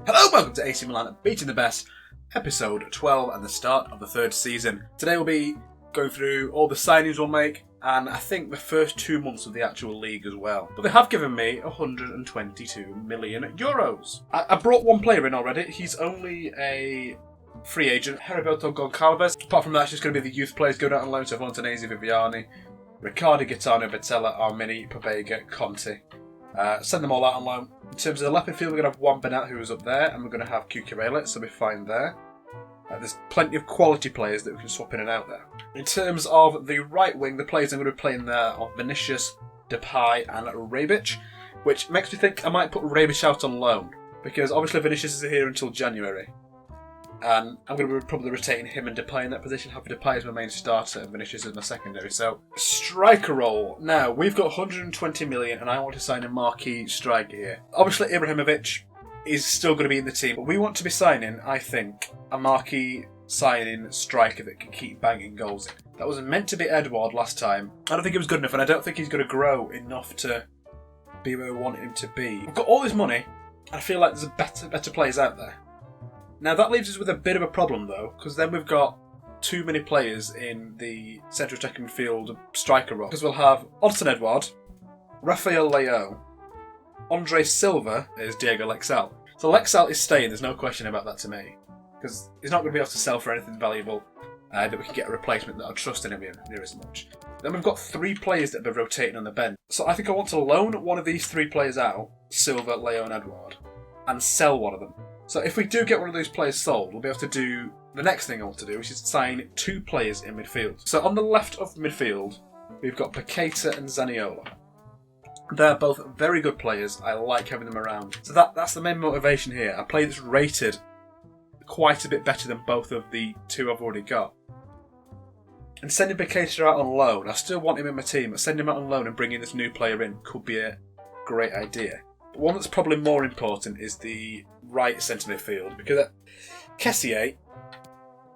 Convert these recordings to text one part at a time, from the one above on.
Hello, welcome to AC Milan Beating the Best, episode 12 and the start of the third season. Today we'll be going through all the signings we'll make and I think the first 2 months of the actual league as well. But they have given me €122 million. I brought one player in already. He's only a free agent, Heriberto Goncalves. Apart from that, it's just going to be the youth players going out on loan, so Fontanesi, Viviani, Riccardi, Gaetano, Bettella, Armini, Pobega, Conti. Send them all out on loan. In terms of the left midfield, we're going to have Juan Bernat, who is up there, and we're going to have Cucurella, so we're fine there. There's plenty of quality players that we can swap in and out there. In terms of the right wing, the players I'm going to be playing there are Vinicius, Depay and Rebic, which makes me think I might put Rebic out on loan, because obviously Vinicius is here until January. And I'm going to be probably rotating him and Depay in that position, having Depay as my main starter and Vinicius as my secondary. So, striker role. Now, we've got 120 million and I want to sign a marquee striker here. Obviously, Ibrahimovic is still going to be in the team, but we want to be signing, I think, a marquee signing striker that can keep banging goals in. That was meant to be Edouard last time. I don't think it was good enough, and I don't think he's going to grow enough to be where we want him to be. We've got all this money, and I feel like there's better players out there. Now that leaves us with a bit of a problem though, because then we've got too many players in the central attacking midfield striker role. Because we'll have Odsonne Edouard, Rafael Leão, Andre Silva is Diego Lexal. So Lexal is staying, there's no question about that to me. Because he's not going to be able to sell for anything valuable that we can get a replacement that I'll trust in him near as much. Then we've got 3 players that have been rotating on the bench. So I think I want to loan one of these 3 players out, Silva, Leão and Edouard, and sell one of them. So if we do get one of those players sold, we'll be able to do the next thing I want to do, which is sign 2 players in midfield. So on the left of midfield, we've got Paqueta and Zaniolo. They're both very good players. I like having them around. So that's the main motivation here. A player that's rated quite a bit better than both of the 2 I've already got. And sending Paqueta out on loan, I still want him in my team, but sending him out on loan and bringing this new player in could be a great idea. But one that's probably more important is the right centre midfield, because Kessié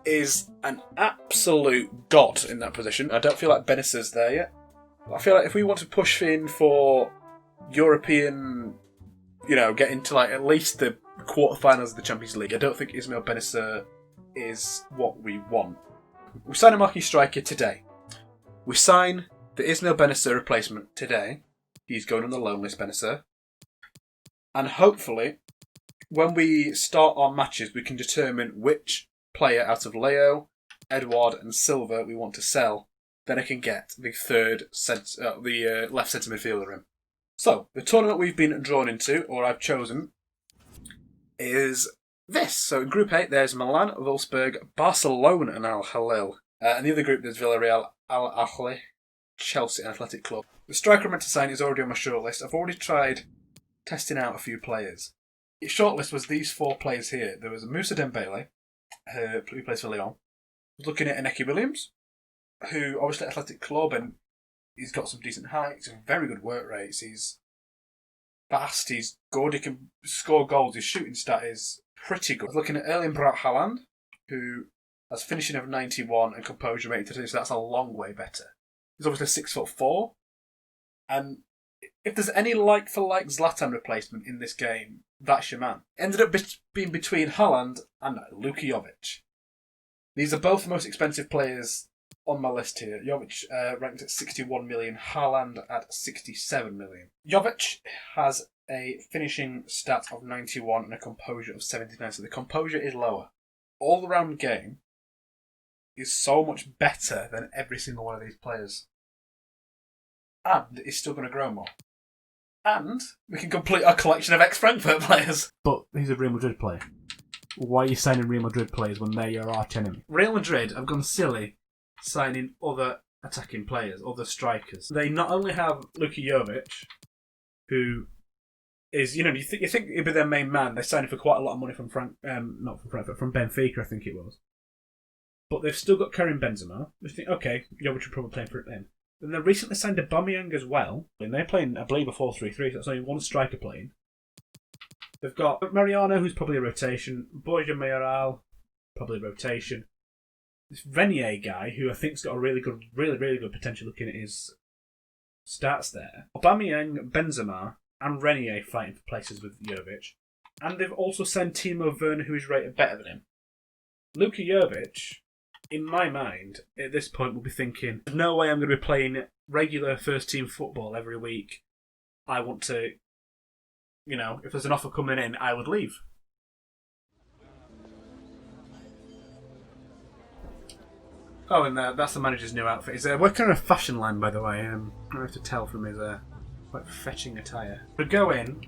is an absolute god in that position. I don't feel like Benacer's there yet. I feel like if we want to push in for European, get into like at least the quarterfinals of the Champions League, I don't think Ismail Benacer is what we want. We sign a marquee striker today. We sign the Ismail Benacer replacement today. He's going on the loan list, Benacer. And hopefully, when we start our matches, we can determine which player out of Leão, Edouard and Silva we want to sell. Then I can get the left centre midfielder in. So, the tournament we've been drawn into, or I've chosen, is this. So in Group 8, there's Milan, Wolfsburg, Barcelona and Al Hilal. And the other group, there's Villarreal, Al Ahly, Chelsea and Athletic Club. The striker I'm meant to sign is already on my shortlist. I've already tried testing out a few players. His shortlist was these 4 players here. There was Moussa Dembele, who plays for Lyon. I was looking at Ineki Williams, who obviously Athletic Club, and he's got some decent height, he's got very good work rates, he's fast, he's good, he can score goals, his shooting stat is pretty good. I was looking at Erling Braut Haaland, who has finishing of 91 and composure of 82, so that's a long way better. He's obviously 6'4", and if there's any like-for-like Zlatan replacement in this game, that's your man. Ended up being between Haaland and Luka Jovic. These are both the most expensive players on my list here. Jovic ranked at 61 million, Haaland at 67 million. Jovic has a finishing stat of 91 and a composure of 79, so the composure is lower. All-round game is so much better than every single one of these players. And is still going to grow more. And we can complete our collection of ex-Frankfurt players. But he's a Real Madrid player. Why are you signing Real Madrid players when they're your arch enemy? Real Madrid have gone silly signing other attacking players, other strikers. They not only have Luka Jovic, who is, you think he'd be their main man. They signed him for quite a lot of money from not from Frankfurt, from Benfica, I think it was. But they've still got Karim Benzema. We think, okay, Jovic would probably play for them. Then they recently signed Aubameyang as well. And they're playing, I believe, a 4-3-3, so that's only one striker playing. They've got Mariano, who's probably a rotation. Borja Mayoral, probably a rotation. This Renier guy, who I think's got a really good potential looking at his stats there. Aubameyang, Benzema, and Renier fighting for places with Jovic. And they've also signed Timo Werner, who is rated better than him. Luka Jovic, in my mind, at this point, will be thinking, there's no way I'm going to be playing regular first-team football every week. I want to, if there's an offer coming in, I would leave. Oh, and that's the manager's new outfit. He's working on a fashion line, by the way. I have to tell from his quite fetching attire. To go in,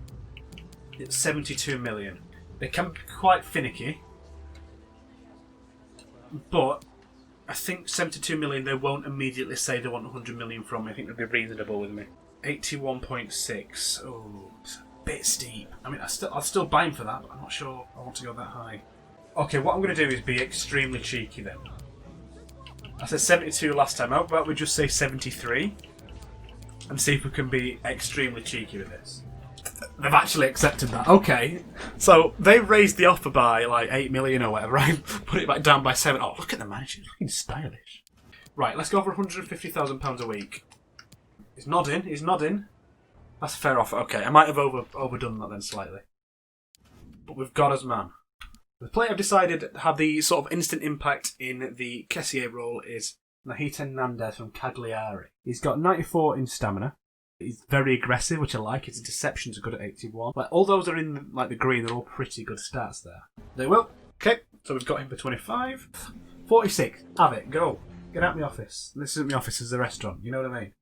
it's 72 million. They can be quite finicky, but I think 72 million, they won't immediately say they want 100 million from me. I think they'll be reasonable with me. 81.6. Oh, it's a bit steep. I mean, I'll still buy him for that, but I'm not sure I want to go that high. Okay, what I'm going to do is be extremely cheeky then. I said 72 last time. How about we just say 73 and see if we can be extremely cheeky with this? They've actually accepted that. Okay. So they raised the offer by like 8 million or whatever, right? Put it back down by 7. Oh, look at the manager. He's looking stylish. Right, let's go for £150,000 a week. He's nodding. That's a fair offer. Okay, I might have overdone that then slightly. But we've got us, man. The player I've decided to have the sort of instant impact in the Kessier role is Nahita Nandez from Cagliari. He's got 94 in stamina. He's very aggressive, which I like. His interceptions are good at 81. Like, all those are in the green. They're all pretty good stats there. They will. Okay, so we've got him for 25. 46. Have it. Go. Get out of my office. This isn't my office. It's a restaurant. You know what I mean?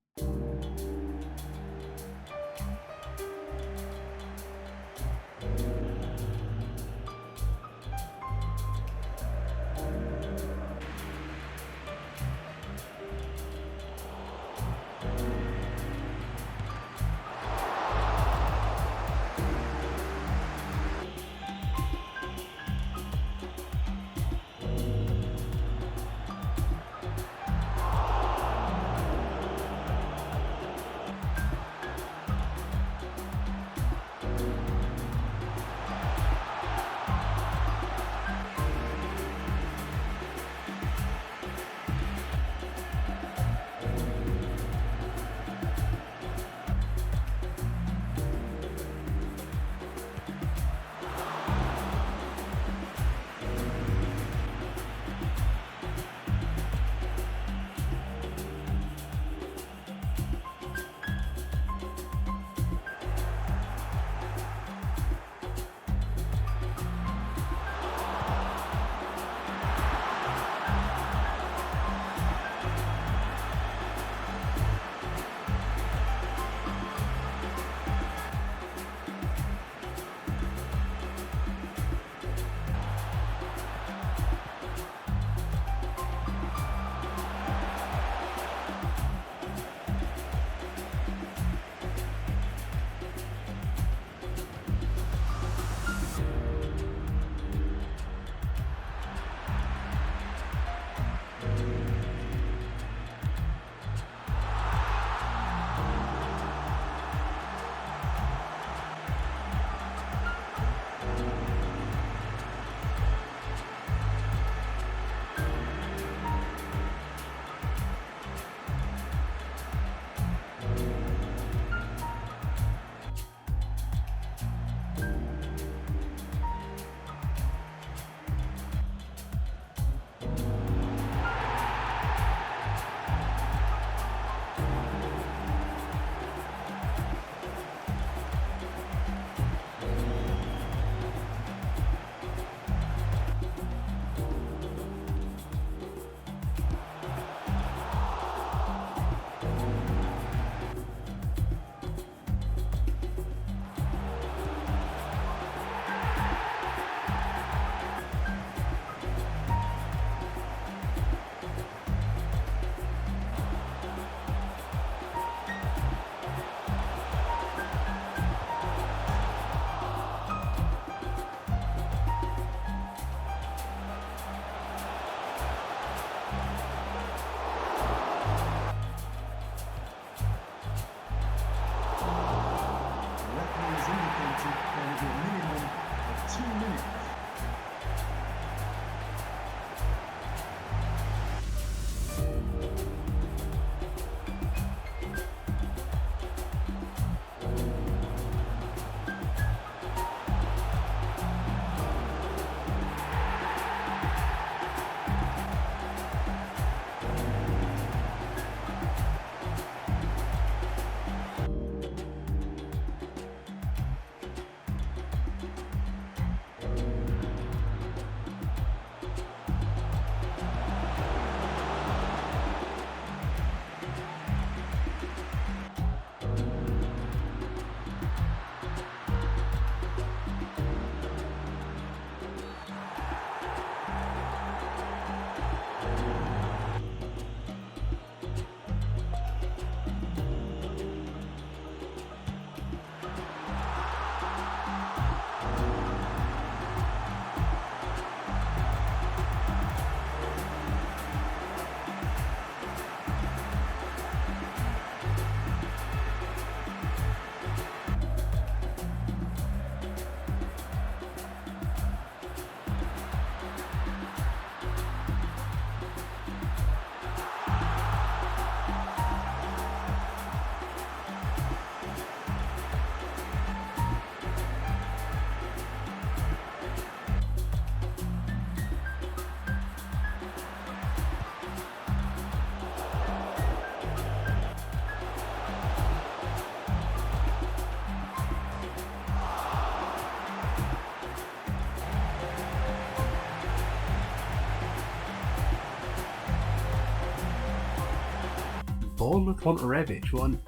Bournemouth want Rebic. One.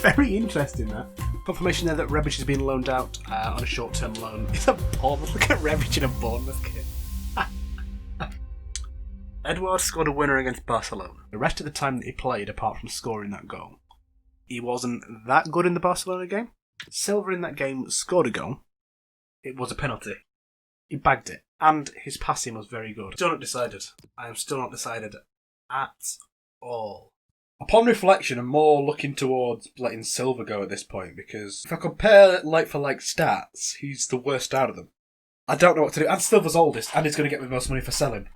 Very interesting, that. Confirmation there that Rebic has been loaned out on a short-term loan. It's a Bournemouth. Look at Rebic in a Bournemouth kit. Edouard scored a winner against Barcelona. The rest of the time that he played, apart from scoring that goal, he wasn't that good in the Barcelona game. Silva in that game scored a goal. It was a penalty. He bagged it. And his passing was very good. Still not decided. I am still not decided at all. Upon reflection, I'm more looking towards letting Silva go at this point, because if I compare like-for-like stats, he's the worst out of them. I don't know what to do. And Silva's oldest, and he's going to get the most money for selling.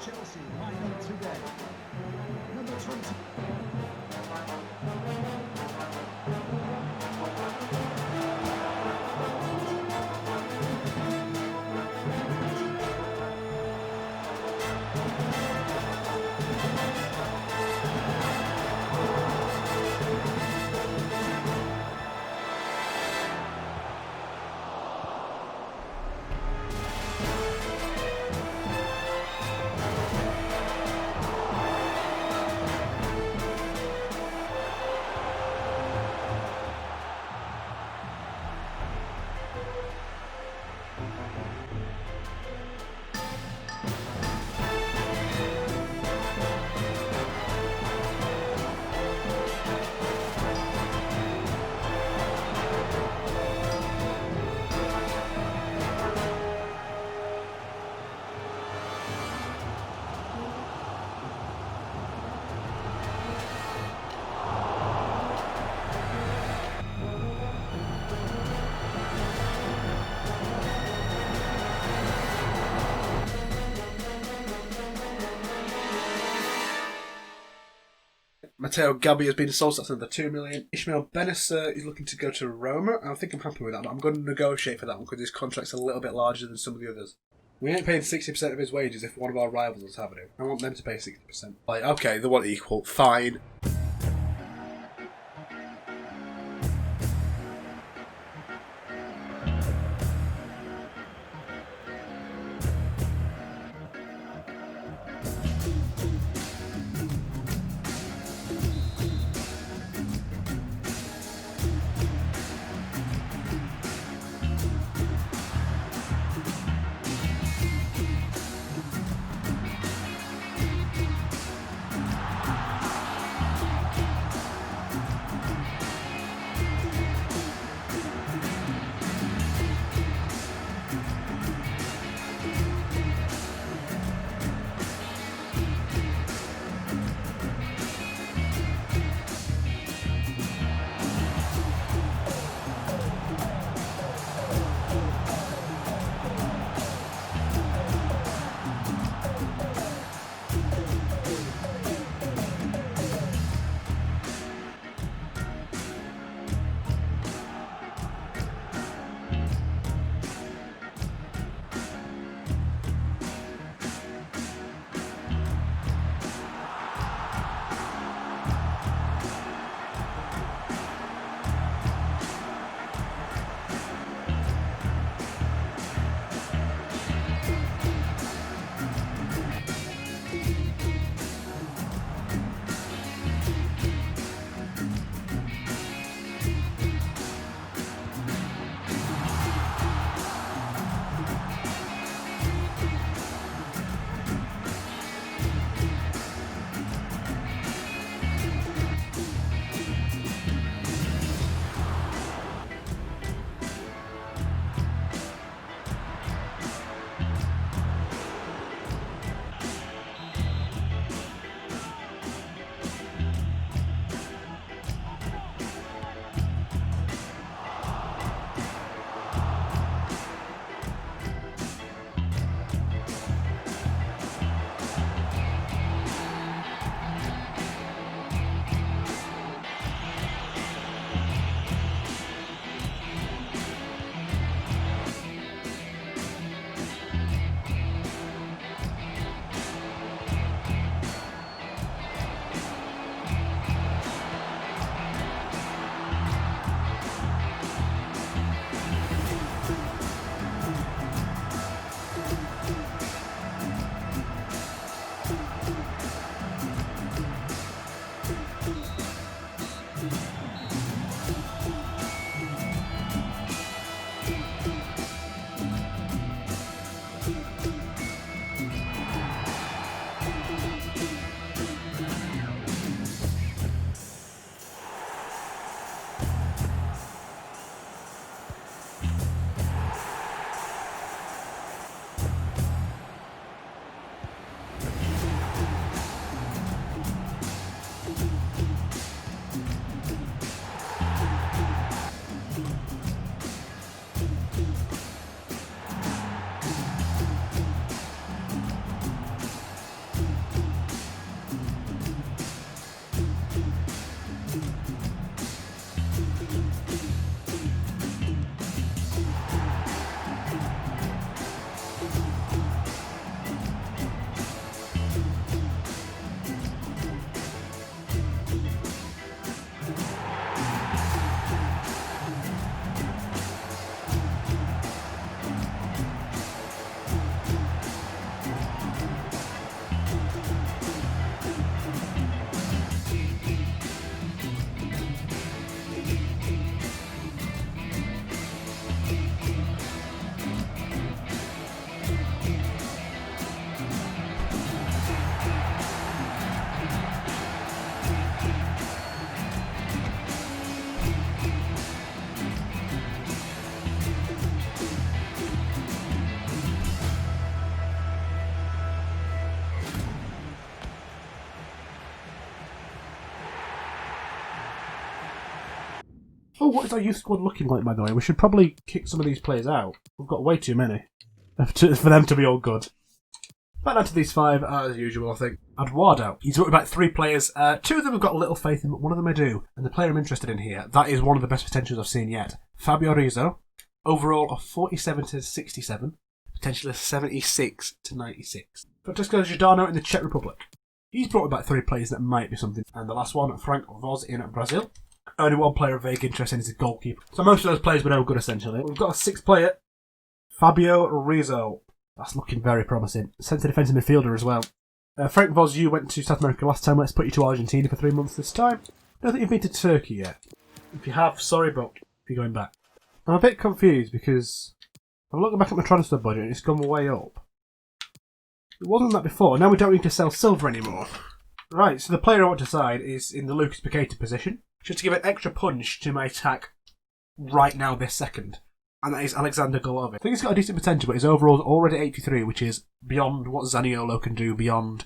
Chelsea line up today. Number 20. Matteo Gabbi has been sold, so that's another 2 million. Ishmael Benacer is looking to go to Roma. I think I'm happy with that. I'm going to negotiate for that one because his contract's a little bit larger than some of the others. We ain't paying 60% of his wages if one of our rivals is having him. I want them to pay 60%. Like, okay, they want equal. Fine. Oh, what is our youth squad looking like, by the way? We should probably kick some of these players out. We've got way too many for them to be all good. Back down to these 5, as usual, I think. Eduardo. He's brought about 3 players. 2 of them have got little faith in, but one of them I do. And the player I'm interested in here, that is one of the best potentials I've seen yet. Fabio Rizzo. Overall of 47 to 67. Potential of 76 to 96. Francesco Giordano in the Czech Republic. He's brought about 3 players that might be something. And the last one, Frank Voz in Brazil. Only one player of vague interest in is a goalkeeper. So most of those players were no good, essentially. We've got a 6th player, Fabio Rizzo. That's looking very promising. Centre defensive midfielder as well. Frank Voz, you went to South America last time. Let's put you to Argentina for 3 months this time. I don't think you've been to Turkey yet. If you have, sorry, but you're going back. I'm a bit confused because I'm looking back at my transfer budget and it's gone way up. It wasn't that before. Now we don't need to sell silver anymore. Right, so the player I want to side is in the Lucas Paqueta position. Just to give an extra punch to my attack right now this second. And that is Alexander Golovin. I think he's got a decent potential, but his overall is already 83, which is beyond what Zaniolo can do, beyond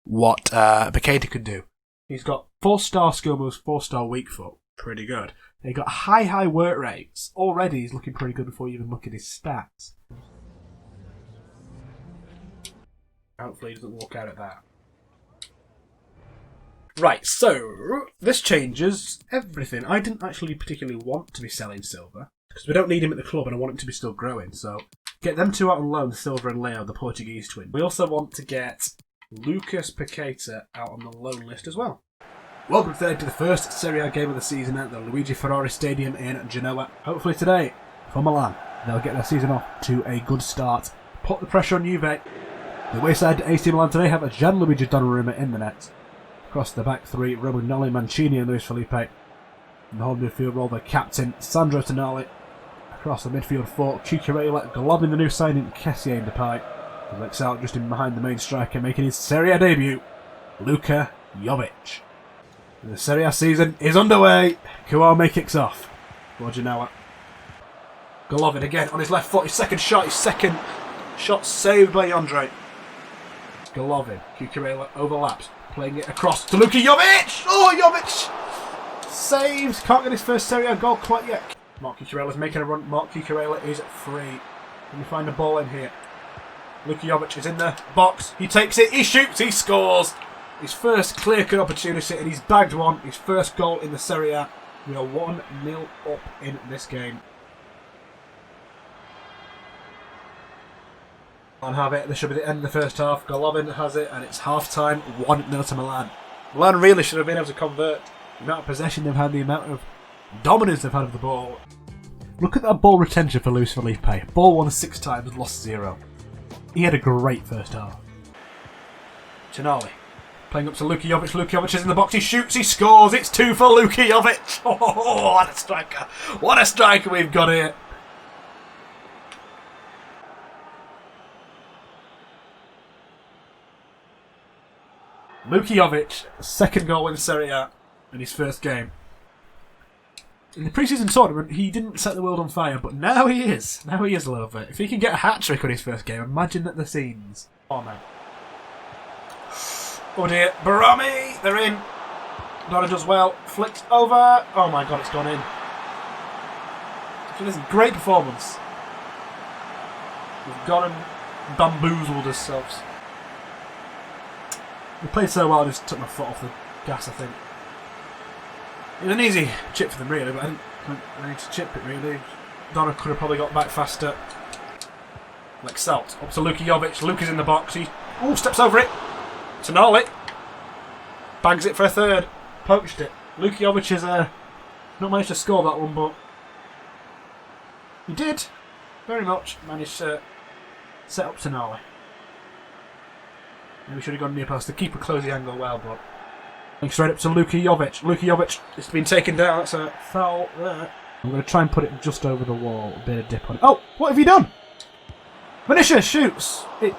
what Paqueta can do. He's got 4-star skill moves, 4-star weak foot. Pretty good. He got high work rates. Already he's looking pretty good before you even look at his stats. Hopefully he doesn't walk out at that. Right, so this changes everything. I didn't actually particularly want to be selling silver because we don't need him at the club and I want him to be still growing. So get them 2 out on loan, Silva and Leo, the Portuguese twin. We also want to get Lucas Paqueta out on the loan list as well. Welcome today to the first Serie A game of the season at the Luigi Ferrari Stadium in Genoa. Hopefully today, for Milan, they'll get their season off to a good start. Put the pressure on Juve. The wayside AC Milan today have a Gianluigi Donnarumma in the net. Across the back 3, Romagnoli, Mancini and Luis Felipe. In the whole midfield role, the captain, Sandro Tonali. Across the midfield 4, Cucurella, Golovin, the new signing, Kessié and Depay. He looks out just in behind the main striker, making his Serie A debut, Luka Jovic. The Serie A season is underway. Kouame kicks off. For Genoa. Golovin again on his left foot, his second shot saved by Andre. Golovin, Cucurella overlaps. Playing it across to Luka Jovic! Oh, Jovic! Saves! Can't get his first Serie A goal quite yet. Mark Cucurella's making a run. Mark Cucurella is free. Can we find the ball in here? Luka Jovic is in the box. He takes it. He shoots. He scores. His first clear-cut opportunity and he's bagged one. His first goal in the Serie A. We are 1-0 up in this game. Milan have it. This should be the end of the first half. Golovin has it, and it's half-time. 1-0 to Milan. Milan really should have been able to convert. The amount of possession they've had, the amount of dominance they've had of the ball. Look at that ball retention for Luis Felipe. Ball won 6 times, lost 0. He had a great first half. Tonali playing up to Luka Jovic. Luka Jovic is in the box. He shoots. He scores. It's 2 for Luka Jovic. Oh, what a striker! What a striker we've got here. Luka Jovic, second goal in Serie A in his first game. In the pre-season tournament, he didn't set the world on fire, but now he is. Now he is a little bit. If he can get a hat-trick on his first game, imagine at the scenes. Oh, man. Oh, dear. Barami, they're in. Donna does well. Flicks over. Oh, my God, it's gone in. This is a great performance. We've gone and bamboozled ourselves. We played so well, I just took my foot off the gas, I think. It was an easy chip for them, really, but I didn't need to chip it, really. Donna could have probably got back faster. Like Salt. Up to Luka Jovic. Luka's in the box. He steps over it. Tonali. Bags it for a third. Poached it. Luka Jovic has not managed to score that one, but he did. Very much managed to set up Tonali. Maybe we should have gone near past the keeper, closed the angle well, but straight up to Luka Jovic. Luka Jovic, it's been taken down. That's a foul there. I'm going to try and put it just over the wall. A bit of dip on it. Oh, what have you done? Vinicius shoots. I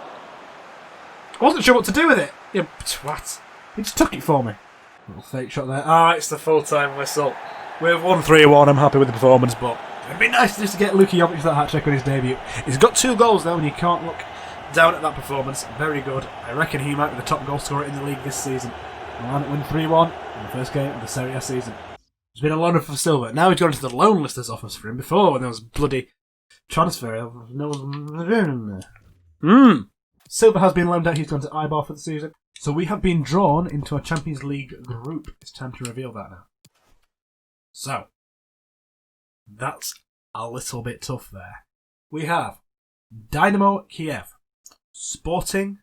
wasn't sure what to do with it. You twat. He just took it for me. Little fake shot there. It's the full-time whistle. We've won 3-1. I'm happy with the performance, but it'd be nice just to get Luka Jovic that hat-trick on his debut. He's got 2 goals though, and you can't look down at that performance. Very good. I reckon he might be the top goal scorer in the league this season. Milan win 3-1 in the first game of the Serie A season. He's been a loaner for Silva. Now he's gone into the loan list there's offers for him. Before, when there was bloody transfer, no one... Silva has been loaned out. He's gone to Eibar for the season. So we have been drawn into a Champions League group. It's time to reveal that now. So, that's a little bit tough there. We have Dynamo Kiev, Sporting,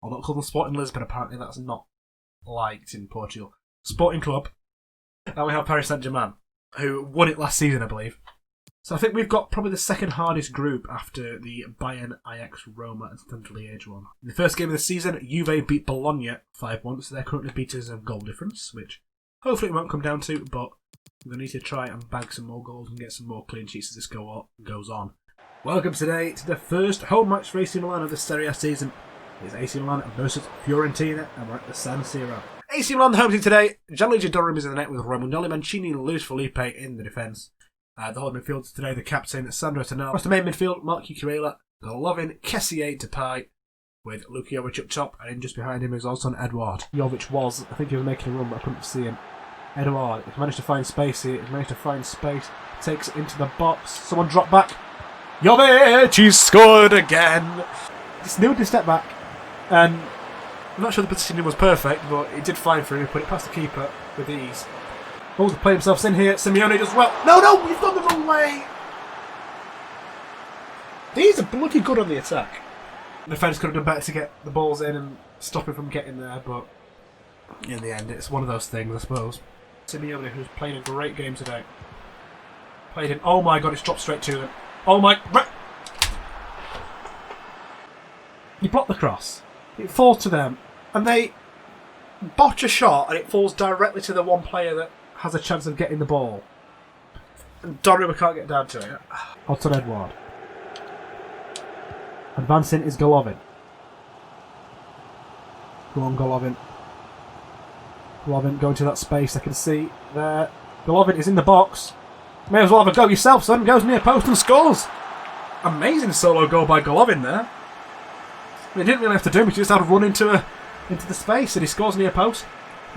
I'll not call them Sporting Lisbon, apparently that's not liked in Portugal, Sporting Club, and we have Paris Saint-Germain, who won it last season, I believe. So I think we've got probably the second hardest group after the Bayern, Ajax, Roma and St. Liège one. In the first game of the season, Juve beat Bologna 5-1, so they're currently beating us a goal difference, which hopefully it won't come down to, but we're going to need to try and bag some more goals and get some more clean sheets as this goes on. Welcome today to the first home match for AC Milan of the Serie A season. It's AC Milan versus Fiorentina, and we're at the San Siro. AC Milan, the home team today. Gianluigi Donnarumma is in the net with Romagnoli, Mancini and Luis Felipe in the defence. The holding midfield today, the captain, Sandro Tonali. Across the main midfield, Mark Cucurella, Golovin, Kessié, Depay, with Luka Jovic up top, and in just behind him is also Edouard. Jovic I think he was making a run, but I couldn't see him. Edouard, he's managed to find space here, takes it into the box, someone dropped back. Jovic, he's scored again! Just knew to step back, and I'm not sure the positioning was perfect, but he did fine for him, put it past the keeper with ease. Balls to play himself in here. Simeone does well. No, you've gone the wrong way. These are bloody good on the attack. The defence could have done better to get the balls in and stop him from getting there, but in the end, it's one of those things, I suppose. Simeone, who's playing a great game today, played in. Oh my god, it's dropped straight to them. Oh my. He blocked the cross. It falls to them, and they botch a shot, and it falls directly to the one player that has a chance of getting the ball. And Donnarumma can't get down to it. Otto Edouard. Advancing is Golovin. Go on, Golovin. Golovin going to that space I can see there. Golovin is in the box. May as well have a go yourself, son. Goes near post and scores. Amazing solo goal by Golovin there. I mean, he didn't really have to do much. He just had to run into the space and he scores near post.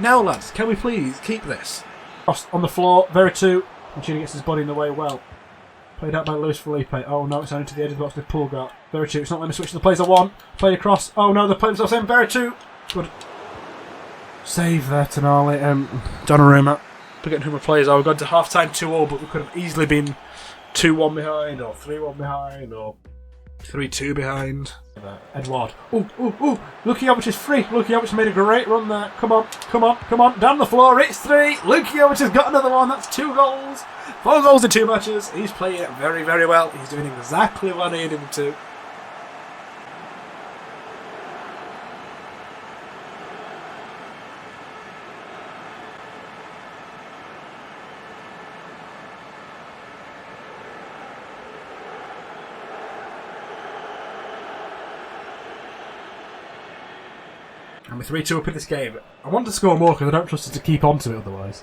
Now, lads, can we please keep this? On the floor, Veretout. Mancini gets his body in the way well. Played out by Luis Felipe. Oh no, it's only to the edge of the box with Pulgar. Veretout, it's not letting me switch to the players I want. Played across. Oh no, they're playing themselves in. Veretout. Good save there, Tonali. Donnarumma. Forgetting who my players are. We've gone to half time 2-0, but we could have easily been 2-1 behind, or 3-1 behind, or 3-2 behind. Edouard. Ooh. Luka Jovic is free. Luka Jovic made a great run there. Come on. Down the floor. It's 3. Luka Jovic has got another one. That's 2 goals. 4 goals in 2 matches. He's playing it very, very well. He's doing exactly what I needed him to. And we're 3-2 up in this game. I want to score more because I don't trust us to keep on to it otherwise.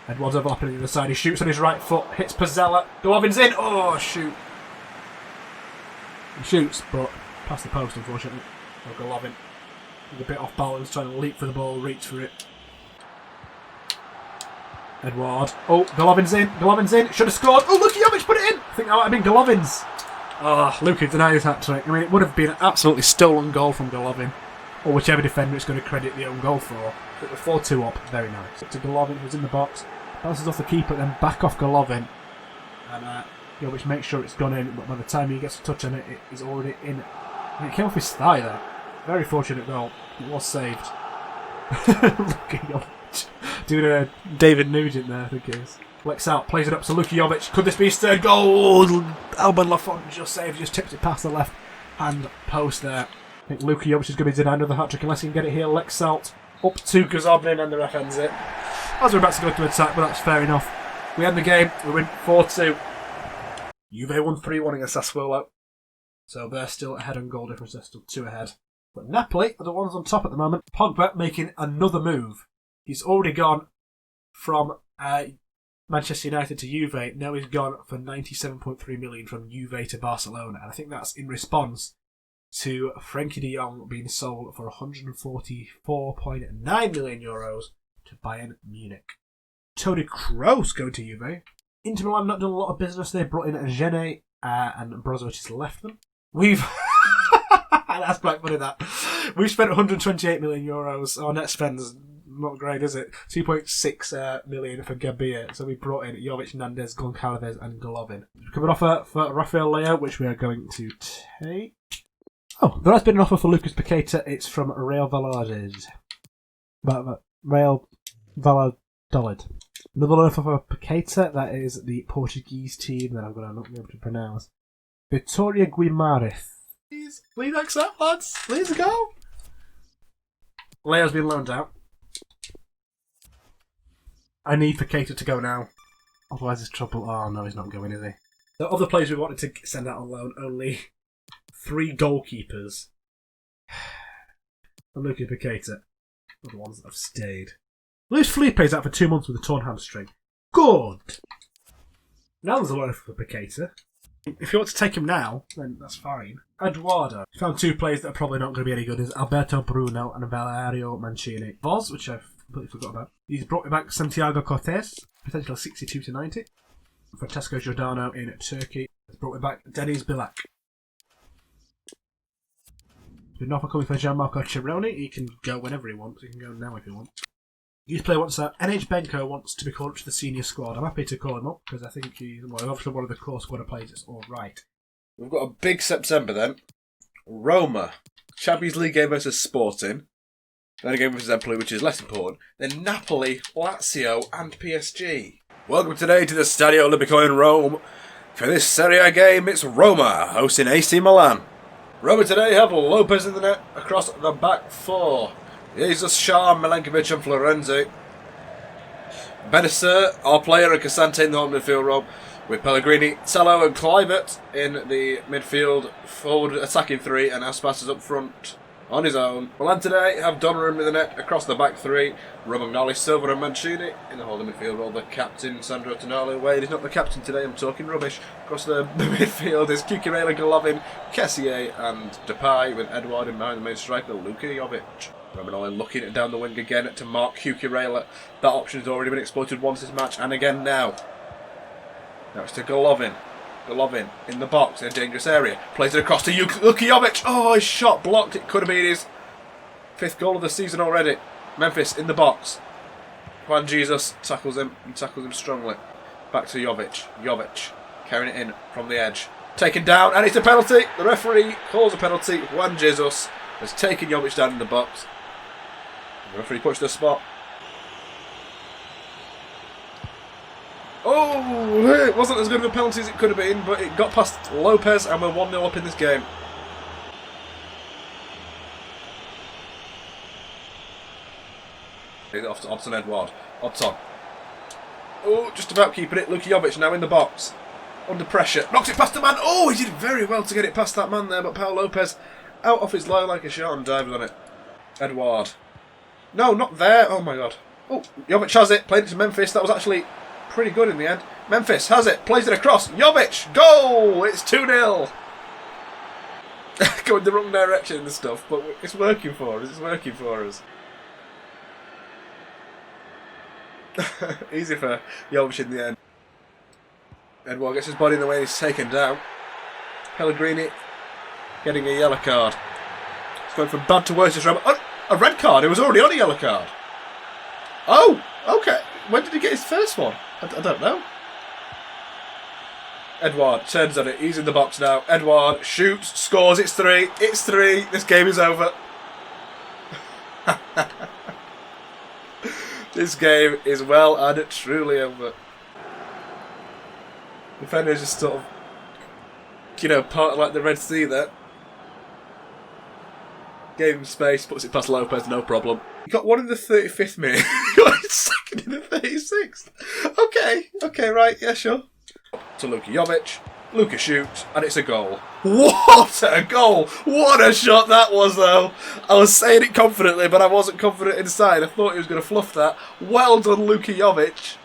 Edouard's overlapping on the other side. He shoots on his right foot. Hits Pizzella. Golovin's in. Oh, shoot. He shoots, but past the post, unfortunately. Oh, Golovin. He's a bit off balance, trying to leap for the ball, reach for it. Edouard. Oh, Golovin's in. Should have scored. Oh, look, Jovic put it in. I think that might have been Golovin's. Oh, Luka denied his hat-trick. I mean, it would have been an absolutely stolen goal from Golovin. Or whichever defender it's going to credit the own goal for. But we're 4-2 up. Very nice. Up to Golovin, who's in the box. Bounces off the keeper, then back off Golovin. And Jovic makes sure it's gone in, but by the time he gets a touch on it, it's already in. And it came off his thigh there. Very fortunate goal. It was saved. Luka Jovic. Doing a David Nugent there, I think it is. Flicks out, plays it up to Luka Jovic. Could this be his third goal? Alban Lafont just saved, just tips it past the left hand post there. I think Luka Jovic is going to be denied another hat-trick unless he can get it here. Lexalt up to Gazobnin and the ref ends it. As we're about to go to attack, but that's fair enough. We end the game. We win 4-2. Juve won 3-1 against Sassuolo. So they're still ahead on goal difference. They're still 2 ahead. But Napoli are the ones on top at the moment. Pogba making another move. He's already gone from Manchester United to Juve. Now he's gone for 97.3 million from Juve to Barcelona. And I think that's in response to Frenkie de Jong being sold for €144.9 million to Bayern Munich. Toni Kroos going to Juve. Inter Milan not done a lot of business. They brought in Gene and Brozovic has left them. We've... That's quite funny, that. We've spent 128 million euros. Our net spend's not great, is it? 2.6 million for Gabia. So we brought in Jovic, Nandez, Goncalves and Golovin. Coming offer for Rafael Leao, which we are going to take. Oh, there has been an offer for Lucas Paqueta. It's from Real Valladolid. Real Valladolid. Another offer for Paqueta. That is the Portuguese team that I'm going to not be able to pronounce. Vitória Guimarães. Please accept, lads. Please go. Leo's been loaned out. I need Paqueta to go now. Otherwise there's trouble. Oh no, he's not going, is he? The other players we wanted to send out on loan, only 3 goalkeepers. And Lucas Paqueta are the ones that have stayed. Luis Felipe's out for 2 months with a torn hamstring. Good! Now there's a loan for Paqueta. If you want to take him now, then that's fine. Eduardo. Found 2 players that are probably not going to be any good. Is Alberto Bruno and Valerio Mancini. Voz, which I've completely forgot about. He's brought back Santiago Cortés, potential 62 to 90. Francesco Giordano in Turkey. He's brought back Deniz Bilak. With an offer coming for Gianmarco Cerrone. He can go whenever he wants. He can go now if he wants. Youth player wants NH Benko wants to be called up to the senior squad. I'm happy to call him up because I think he's obviously one of the core squad of players. It's all right. We've got a big September then. Roma, Champions League game versus Sporting. Then a game versus Empoli, which is less important. Then Napoli, Lazio, and PSG. Welcome today to the Stadio Olimpico in Rome. For this Serie A game, it's Roma hosting AC Milan. Roma today have Lopez in the net across the back 4. Jesus, Shah, Milenkovic and Florenzi. Benacer, our player, and Casante in the home midfield role, with Pellegrini, Tello and Kluivert in the midfield, forward attacking 3, and Aspas up front on his own. Milan today have Donnarumma in the net across the back 3, Romagnoli, Silva and Mancini in the holding midfield role. The captain, Sandro Tonali. Wait, he's not the captain today, I'm talking rubbish. Across the midfield is Cucurella, Golovin, Kessier and Depay, with Edouard in behind the main striker, Luka Jovic. Romagnoli looking it down the wing again to Mark Cucurella. That option has already been exploited once this match, and again now. Now it's to Golovin. Golovin in the box in a dangerous area. Plays it across to Luka Jovic. Oh, his shot blocked. It could have been his 5th goal of the season already. Memphis in the box. Juan Jesus tackles him and tackles him strongly. Back to Jovic. Jovic carrying it in from the edge. Taken down, and it's a penalty. The referee calls a penalty. Juan Jesus has taken Jovic down in the box. The referee pushed the spot. Oh, it wasn't as good of a penalty as it could have been, but it got past Lopez and we're 1-0 up in this game. Off to Odson Edward. Odson. Oh, just about keeping it. Luka Jovic now in the box. Under pressure. Knocks it past the man. Oh, he did very well to get it past that man there, but Paul Lopez out off his line like a shot and dives on it. Edward. No, not there. Oh my god. Oh, Jovic has it. Played it to Memphis. That was actually pretty good in the end. Memphis has it. Plays it across. Jovic. Goal! It's 2-0. Going the wrong direction and stuff, but it's working for us. It's working for us. Easy for Jovic in the end. Edward gets his body in the way and he's taken down. Pellegrini getting a yellow card. It's going from bad to worse. Oh, a red card. It was already on a yellow card. Oh, okay. When did he get his first one? I don't know. Edward turns on it. He's in the box now. Edward shoots, scores. It's 3. It's 3. This game is over. This game is well and truly over. Defender just sort of, part like the Red Sea there. Gave him space, puts it past Lopez, no problem. He got one in the 35th minute. He got his second in the 36th. Okay, right, yeah, sure. To Luka Jovic. Luka shoots, and it's a goal. What a goal! What a shot that was, though. I was saying it confidently, but I wasn't confident inside. I thought he was going to fluff that. Well done, Luka Jovic.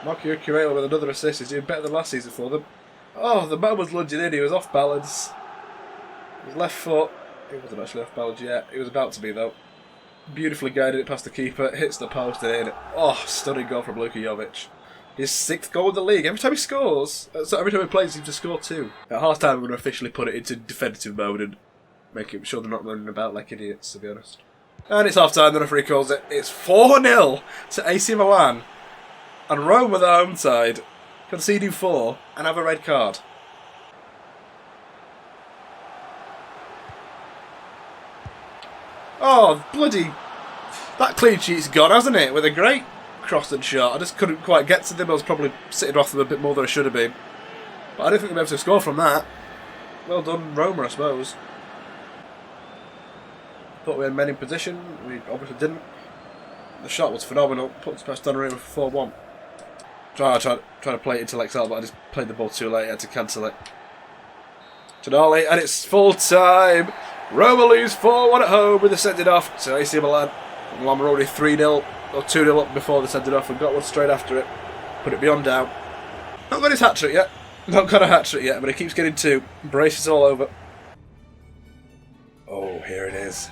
Marco Cucurella with another assist. He's doing better than last season for them. Oh, the man was lunging in. He was off balance. His left foot. He wasn't actually off balance yet. He was about to be, though. Beautifully guided it past the keeper, hits the post and in. Oh, stunning goal from Luka Jovic. His 6th goal of the league. Every time he scores, so every time he plays, he seems to score 2. At half time, I'm going to officially put it into defensive mode and make sure they're not running about like idiots, to be honest. And it's half time, the referee calls it. It's 4-0 to AC Milan. And Rome with their home side, conceding 4 and have a red card. Oh, bloody... That clean sheet's gone, hasn't it? With a great cross and shot. I just couldn't quite get to them. I was probably sitting off them a bit more than I should have been. But I didn't think they'd be able to score from that. Well done, Roma, I suppose. Thought we had men in position. We obviously didn't. The shot was phenomenal. Put the past Donnarumma for 4-1. Trying to play it into Lexal, but I just played the ball too late. I had to cancel it. Tonali, and it's full time. Roma lose 4-1 at home with the sending off to AC Milan. Milan were already 3-0 or 2-0 up before the sending off and got one straight after it. Put it beyond doubt. Not got his hat trick yet. Not got a hat trick yet, but he keeps getting 2. Braces all over. Oh, here it is.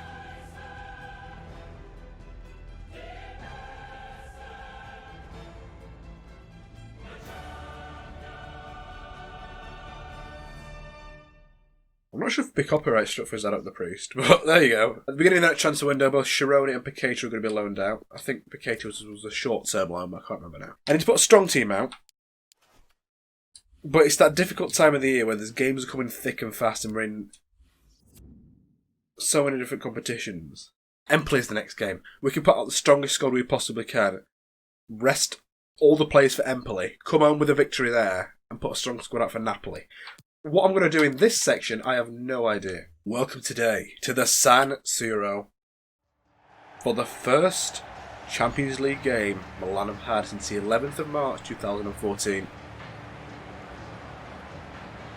I'm not sure if the copyright struck for his ad up the priest, but there you go. At the beginning of that transfer window, both Sharoni and Paqueta are going to be loaned out. I think Paqueta was a short-term loan, but I can't remember now. I need to put a strong team out, but it's that difficult time of the year where there's games are coming thick and fast and we're in so many different competitions. Empoli is the next game. We can put out the strongest squad we possibly can, rest all the players for Empoli, come home with a victory there, and put a strong squad out for Napoli. What I'm going to do in this section, I have no idea. Welcome today to the San Siro for the first Champions League game Milan have had since the 11th of March 2014.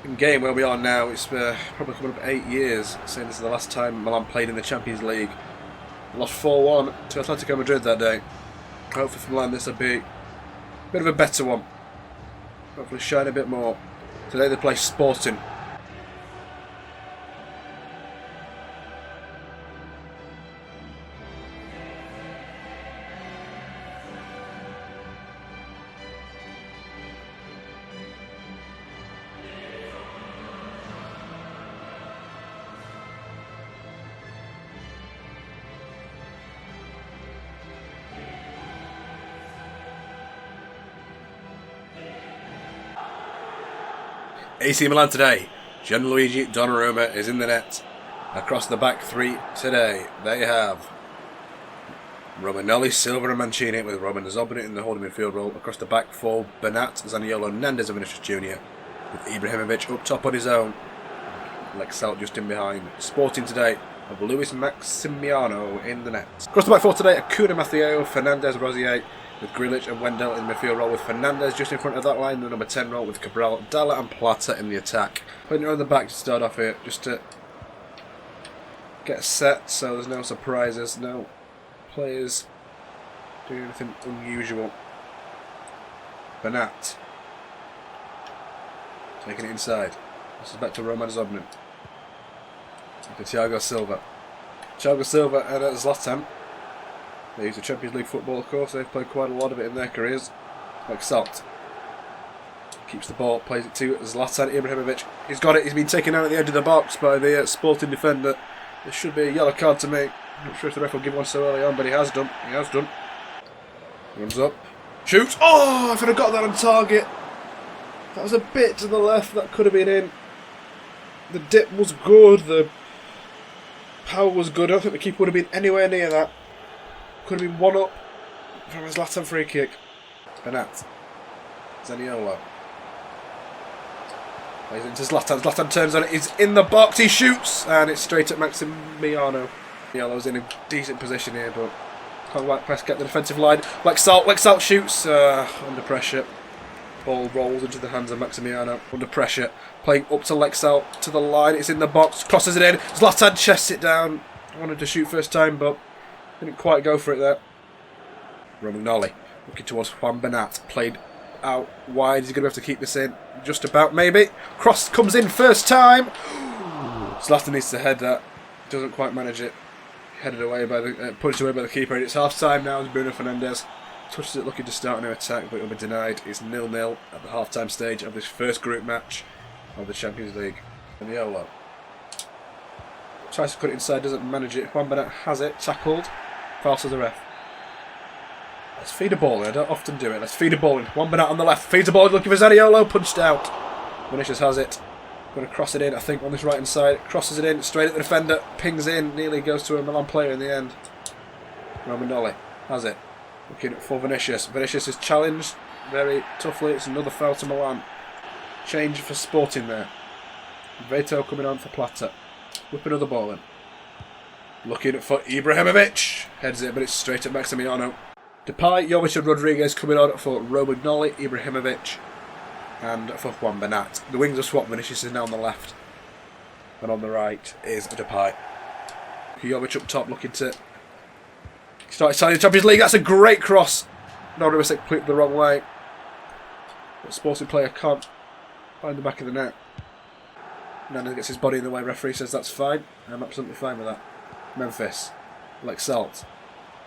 In game where we are now, it's probably coming up 8 years since this is the last time Milan played in the Champions League. Lost 4-1 to Atletico Madrid that day. Hopefully for Milan this will be a bit of a better one. Hopefully shine a bit more. Today they play Sporting. AC Milan today. Gianluigi Donnarumma is in the net. Across the back 3 today, they have Romagnoli, Silva and Mancini, with Roman Zobnik in the holding midfield role. Across the back 4, Bernat, Zaniolo, Nandez and Vinicius Jr. With Ibrahimovic up top on his own. Lexal just in behind. Sporting today of Luis Maximiano in the net. Across the back 4 today, Acuna, Matteo, Fernandez, Rosier, with Grealish and Wendell in the midfield role, with Fernandez just in front of that line, the number 10 role with Cabral, Dalla and Plata in the attack. Putting it on the back to start off here, just to get set so there's no surprises, no players doing anything unusual. Bernat taking it inside. This is back to Roman Zobnik. To Thiago Silva. Thiago Silva and Zlatan. They use the Champions League football, of course. They've played quite a lot of it in their careers. Like Salt. Keeps the ball, plays it to Zlatan Ibrahimovic. He's got it. He's been taken out at the edge of the box by the Sporting defender. This should be a yellow card to me. I'm not sure if the ref will give one so early on, but he has done. He has done. Runs up. Shoots. Oh, if I'd have got that on target. That was a bit to the left. That could have been in. The dip was good. The power was good. I don't think the keeper would have been anywhere near that. Could have been 1 up from his Zlatan free kick. Bernat. Zaniolo. Plays it into Zlatan. Zlatan turns on it. He's in the box. He shoots. And it's straight at Maximiano. Yellow's in a decent position here, but can't quite press get the defensive line. Lexal shoots under pressure. Ball rolls into the hands of Maximiano under pressure. Playing up to Lexal to the line. It's in the box. Crosses it in. Zlatan chests it down. Wanted to shoot first time, but didn't quite go for it there. Romagnoli looking towards Juan Bernat. Played out wide. He's going to have to keep this in. Just about, maybe. Cross comes in first time. Zlatan needs to head that. Doesn't quite manage it. Headed away by the punched away by the keeper. It's half time now as Bruno Fernandes touches it, looking to start a new attack, but it'll be denied. It's 0-0 at the half time stage of this first group match of the Champions League. And Yolo tries to cut it inside, doesn't manage it. Juan Bernat has it, tackled, fouls to the ref. Let's feed a ball in. I don't often do it. Let's feed a ball in. Juan Bernat on the left, feeds a ball looking for Zaniolo, punched out. Vinicius has it. Going to cross it in, I think, on this right hand side. Crosses it in, straight at the defender, pings in, nearly goes to a Milan player in the end. Romagnoli has it. Looking for Vinicius. Vinicius is challenged very toughly. It's another foul to Milan. Change for Sporting there. Veto coming on for Plata. Whip another ball in. Looking for Ibrahimovic. Heads it, but it's straight at Maximiano. Depay, Jovic and Rodriguez coming on for Romagnoli, Ibrahimovic, and for Juan Bernat. The wings are swapped. Vinicius is now on the left. And on the right is Depay. Jovic up top looking to start signing the Champions League. That's a great cross. No, Ribasek put it the wrong way. But Sporting player can't find the back of the net. Nana gets his body in the way. Referee says that's fine. I'm absolutely fine with that. Memphis. Like salt.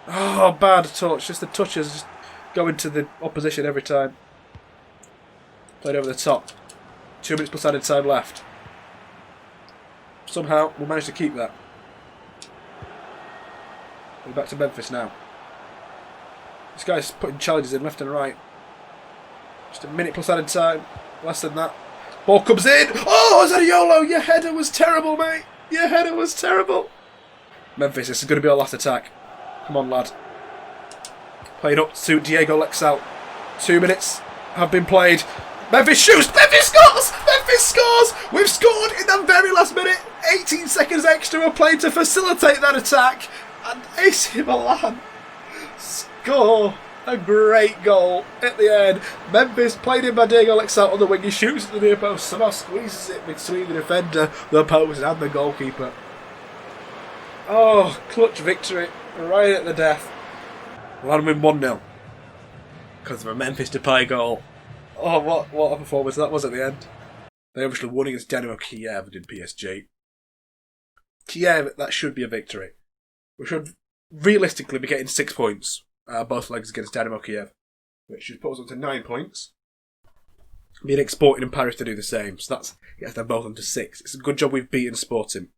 Oh, bad touch. Just the touches just go into the opposition every time. Played over the top. 2 minutes plus added time left. Somehow we'll manage to keep that. We're back to Memphis now. This guy's putting challenges in left and right. Just a minute plus added time. Less than that. Ball comes in. Oh, Zaniolo, your header was terrible, mate. Your header was terrible. Memphis, this is going to be our last attack. Come on, lad. Played up to Diego Lexal. 2 minutes have been played. Memphis shoots. Memphis scores. Memphis scores. We've scored in the very last minute. 18 seconds extra were played to facilitate that attack. And AC Milan score a great goal at the end. Memphis played in by Diego Lexal on the wing. He shoots at the near post. Somehow squeezes it between the defender, the post, and the goalkeeper. Oh, clutch victory right at the death. Milan win 1-0 because of a Memphis Depay goal. Oh, what a performance that was at the end. They obviously won against Dynamo Kiev, did PSG. Kiev, that should be a victory. We should realistically be getting 6 points, both legs against Dynamo Kiev, which should put us up to 9 points. Being exported in Paris to do the same, so that's gets them both onto 6. It's a good job we've beaten Sporting.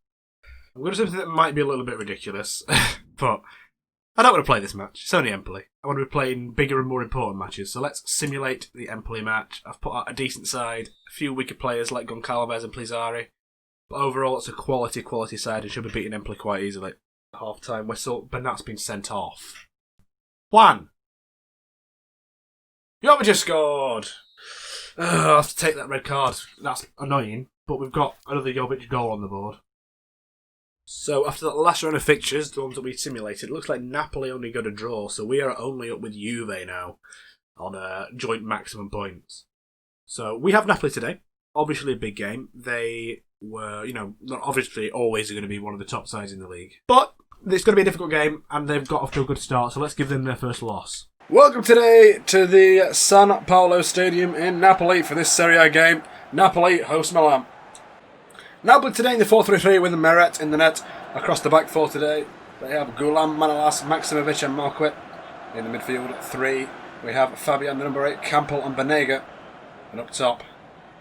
I'm going to do something that might be a little bit ridiculous, but I don't want to play this match. It's only Empoli. I want to be playing bigger and more important matches, so let's simulate the Empoli match. I've put out a decent side, a few weaker players like Goncalves and Plizari, but overall it's a quality side and should be beating Empoli quite easily. Half-time whistle, Bernat's been sent off. Juan! Jovic just scored! I'll have to take that red card. That's annoying, but we've got another Jovic goal on the board. So after that last round of fixtures, the ones that we simulated, it looks like Napoli only got a draw, so we are only up with Juve now on joint maximum points. So we have Napoli today. Obviously a big game. They were, not obviously always going to be one of the top sides in the league. But it's going to be a difficult game, and they've got off to a good start, so let's give them their first loss. Welcome today to the San Paolo Stadium in Napoli for this Serie A game. Napoli host Milan. Napoli today in the 4-3-3 with Meret in the net. Across the back four today, they have Gulam, Manolas, Maximovic and Marquet. In the midfield, 3. We have Fabian, the number 8, Campbell and Banega. And up top,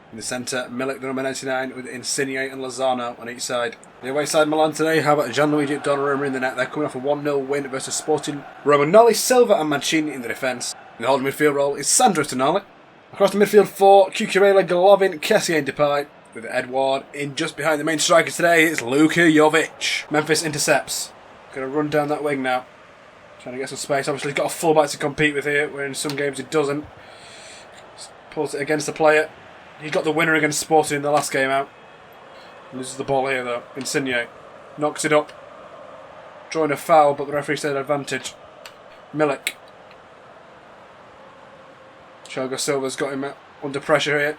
in the centre, Milik, the number 99, with Insigne and Lozano on each side. The away side Milan today have Gianluigi Donnarumma in the net. They're coming off a 1-0 win versus Sporting. Romagnoli, Silva and Mancini in the defence. In the holding midfield role is Sandro Tonali. Across the midfield 4, Cucurella, Golovin, Kessie and Depay. With Edouard in just behind the main striker today, it's Luka Jovic. Memphis intercepts. Going to run down that wing now. Trying to get some space. Obviously, he's got a fullback to compete with here, where in some games he doesn't. Pulls it against the player. He got the winner against Sporting in the last game out. Loses the ball here though. Insigne knocks it up. Drawing a foul, but the referee said advantage. Milik. Thiago Silva's got him under pressure here.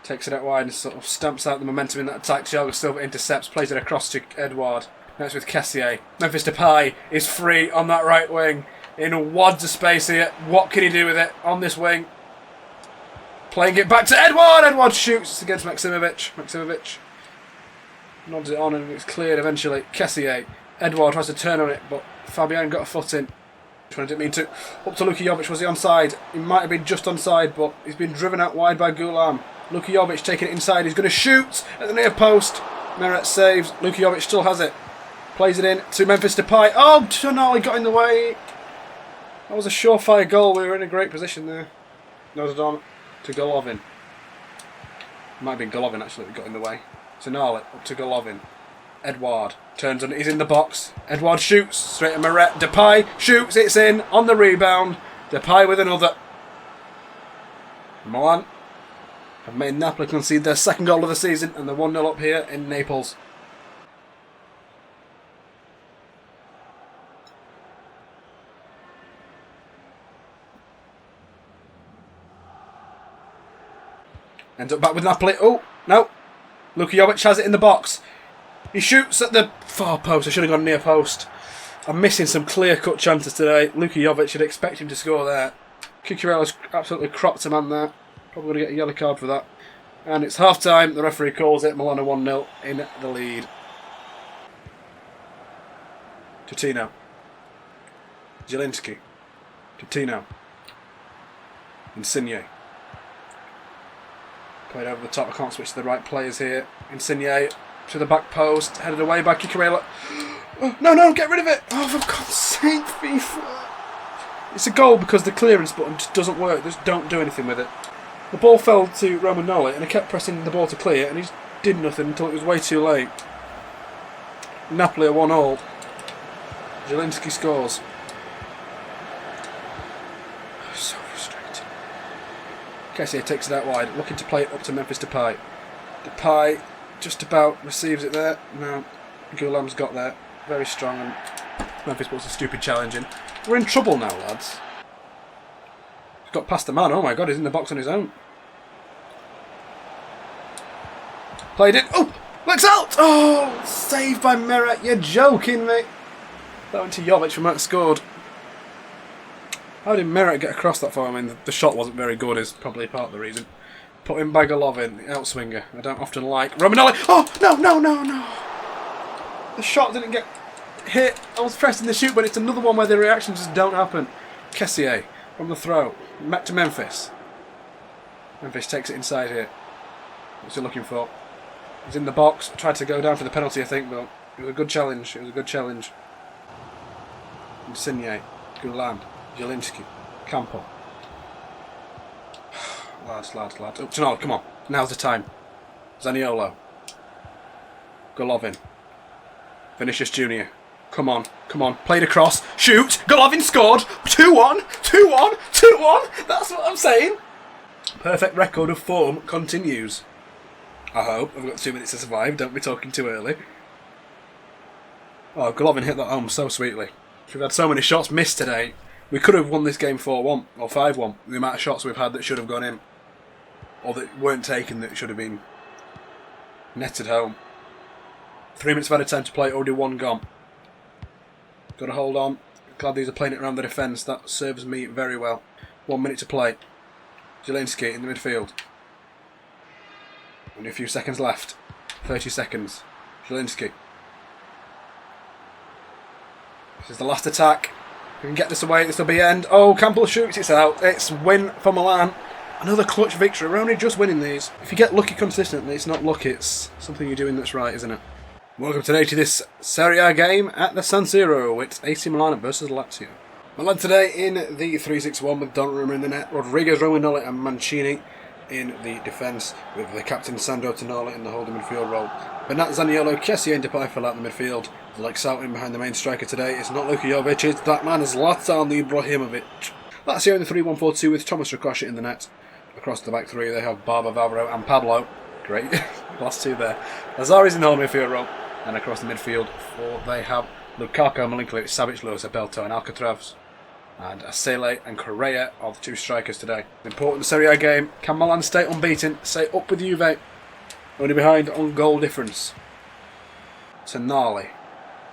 Takes it out wide and sort of stamps out the momentum in that attack. Thiago Silva intercepts, plays it across to Edouard. Now it's with Kessié. Memphis Depay is free on that right wing. In wads of space here. What can he do with it on this wing? Playing it back to Edouard. Edouard shoots against Maximovic. Maximovic nods it on and it's cleared eventually. Kessié Edouard tries to turn on it, but Fabian got a foot in. I didn't mean to. Up to Luka Jovic, was he onside? He might have been just onside, but he's been driven out wide by Gulam. Luka Jovic taking it inside. He's going to shoot at the near post. Meret saves. Luka Jovic still has it. Plays it in to Memphis Depay. Oh, Tonali got in the way. That was a surefire goal. We were in a great position there. Nose on to Golovin. Might have been Golovin actually that got in the way. Tonali up to Golovin. Edouard turns on. He's in the box. Edouard shoots straight at Meret. Depay shoots. It's in on the rebound. Depay with another. Milan have made Napoli concede their second goal of the season, and they're 1-0 up here in Naples. Ends up back with Napoli. Oh, no. Luka Jovic has it in the box. He shoots at the far post. I should have gone near post. I'm missing some clear-cut chances today. Luka Jovic, should expect him to score there. Cucurella's absolutely cropped a man there. Probably going to get a yellow card for that. And it's half-time. The referee calls it. Milan 1-0 in the lead. Tutino. Zielinski. Tutino. Insigne. Played over the top. I can't switch to the right players here. Insigne to the back post. Headed away by Cucurella. Oh, no, get rid of it. Oh, for God's sake, FIFA. It's a goal because the clearance button just doesn't work. Just don't do anything with it. The ball fell to Romagnoli and he kept pressing the ball to clear and he just did nothing until it was way too late. Napoli are 1-0. Zielinski scores. So frustrating. Kessie takes it out wide, looking to play it up to Memphis Depay. Depay just about receives it there. No, Gulam's got there. Very strong, and Memphis puts a stupid challenge in. We're in trouble now, lads. He's got past the man. Oh my God, he's in the box on his own. Played it. Oh, looks out. Oh, saved by Meret. You're joking me. That went to Jovic and Matt scored. How did Meret get across that far? I mean, the shot wasn't very good, is probably part of the reason. Put in by Golovin, the outswinger. I don't often like. Romagnoli. Oh, no. The shot didn't get hit. I was pressing the shoot, but it's another one where the reactions just don't happen. Kessié from the throw. Back to Memphis. Memphis takes it inside here. What's he looking for? He's in the box. Tried to go down for the penalty, I think, but it was a good challenge. Insigne, Gulam, Zielinski, Campo. Lads. Oh, Tonali, come on. Now's the time. Zaniolo. Golovin. Vinicius Jr. Come on. Played across. Shoot. Golovin scored. 2-1. That's what I'm saying. Perfect record of form continues. I hope. I've got 2 minutes to survive. Don't be talking too early. Oh, Golovin hit that home so sweetly. We've had so many shots missed today. We could have won this game 4-1 or 5-1. The amount of shots we've had that should have gone in. Or that weren't taken that should have been netted home. 3 minutes of added time to play, already 1 gone. Got to hold on. Glad these are playing it around the defence. That serves me very well. 1 minute to play. Zielinski in the midfield. Only a few seconds left. 30 seconds. Zielinski. This is the last attack. If we can get this away, this will be end. Oh, Campbell shoots, it's out. It's win for Milan. Another clutch victory. We're only just winning these. If you get lucky consistently, it's not luck, it's something you're doing that's right, isn't it? Welcome today to this Serie A game at the San Siro. It's AC Milan versus Lazio. Milan today in the 3-6-1 with Donnarumma in the net, Rodriguez, Romagnoli and Mancini in the defence, with the captain Sandro Tonali in the holding midfield role. Bernat, Zaniolo, Kessié and Depay fill out the midfield. Like out in behind the main striker today, it's not Luka Jovic, it's that man Zlatan Ibrahimovic. Lazio in the 3-1-4-2 with Thomas Ricochet in the net. Across the back three they have Barba, Valvero and Pablo. Great, last 2 there. Lazari's in the holding midfield role. And across the midfield they have Lukaku, Milinkovic, Savic, Lewis, Abelto and Alcatraz. And Asele and Correa are the 2 strikers today. Important Serie A game. Can Milan stay unbeaten? Stay up with Juve. Only behind on goal difference. Tonali.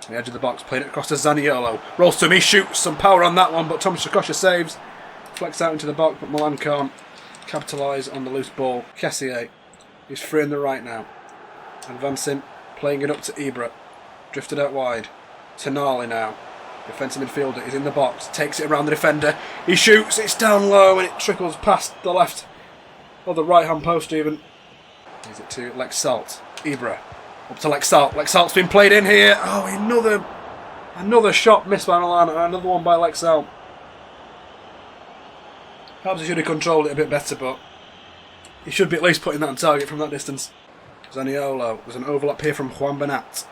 The edge of the box, playing it across to Zaniolo. Rolls to me, shoots, some power on that one, but Thomas Ricochet saves. Flex out into the box, but Milan can't capitalise on the loose ball. Kessié. He's free on the right now. Advancing, playing it up to Ibra. Drifted out wide. Tonali now. Defensive midfielder is in the box. Takes it around the defender. He shoots. It's down low and it trickles past the left or the right hand post even. Is it to Lexalt? Ibra. Up to Lexalt. Lexalt's been played in here. Oh, another shot missed by Milan and another one by Lexalt. Perhaps he should have controlled it a bit better, but he should be at least putting that on target from that distance. Zaniolo. There's an overlap here from Juan Bernat.